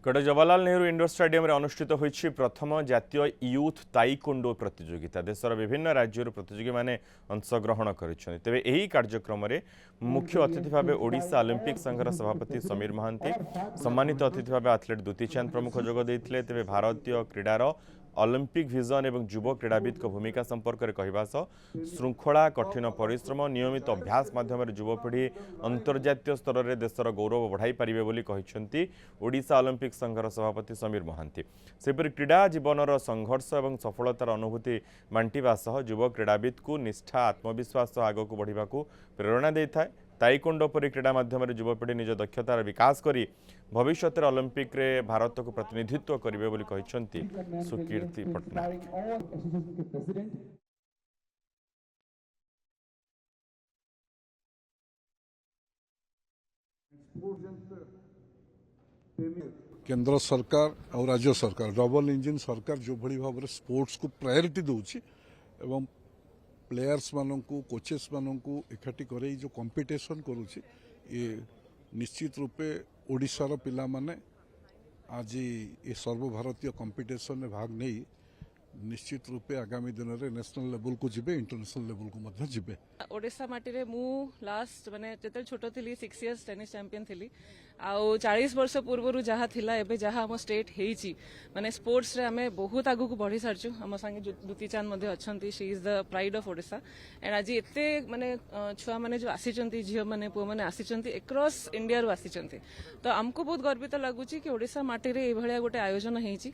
Cuttack Jawaharlal Nehru indoor stadium रे अनुष्ठित होईछि प्रथम जातीय यूथ ताइकोंडो प्रतियोगिता। देशर विभिन्न राज्यर प्रतियोगी माने अंशग्रहण करिछन्ति। तेबे एही कार्यक्रम रे मुख्य अतिथि भाव ओडिशा ओलंपिक संघर सभापति समीर महांती, सम्मानित अतिथि भाव एथलीट दुती चांद प्रमुख जोग देइथिले। तेबे भारतीय क्रीडार ओलंपिक विजन एवं युव क्रीड़ाविद भूमिका संपर्क में कहवा सह श्रृंखला कठिन परिश्रम नियमित अभ्यास माध्यम युवपीढ़ी अंतर्जातीय स्तर में देशर गौरव बढ़ाई पारिबे बोली कहिसेंति ओडिशा ओलंपिक संघर सभापति समीर महांती। सेपरि क्रीड़ा जीवनर संघर्ष और सफलतार अनुभूति बांटिबा सह युव क्रीड़ाविद को निष्ठा आत्मविश्वास आग को बढ़ा प्रेरणा देता है। ताइकोंडो परी क्रीड़ा माध्यम युवपीढ़ी निज दक्षतार विकास करी भविष्य ओलंपिक रे भारत को प्रतिनिधित्व करेंगे बोली कहिसेंति सुकीर्ति पटनायक। केंद्र सरकार और राज्य सरकार डबल इंजिन सरकार जो भली भाव में स्पोर्ट्स को प्रायोरिटी दौची एवं प्लेयर्स मानू कोचेस मानू एकाठी करे जो कंपटीशन करुच्ची ये निश्चित रूपे ओडिशार पिला माने आज ये सर्वभारतीय कंपटीशन में भाग नहीं निश्चित रूपे आगामी दिन में नेशनल लेवल को जिबे इंटरनेशनल लेवल को मध्य जिबे। ओडिशा माटी रे मु लास्ट माने जते छोटो थिली 6 इयर्स टेनिस चैंपियन थिली आउ 40 वर्ष पूर्व जहाँ थिला एबे जहाँ हम स्टेट हेची माने स्पोर्ट्स रे हमें बहुत आगु को बढ़ी सारछु। हम संगे दुती चांद मध्ये अछंती, she is the pride of Odisha and आज एते माने छुआ माने जो आसीचंती झियो माने पुओ माने आसीचंती अक्रॉस इंडिया रु आसीचंती तो हमको बहुत गर्वित लागुची कि ओडिशा माटी रे ए भलिया गोटे आयोजन हेची।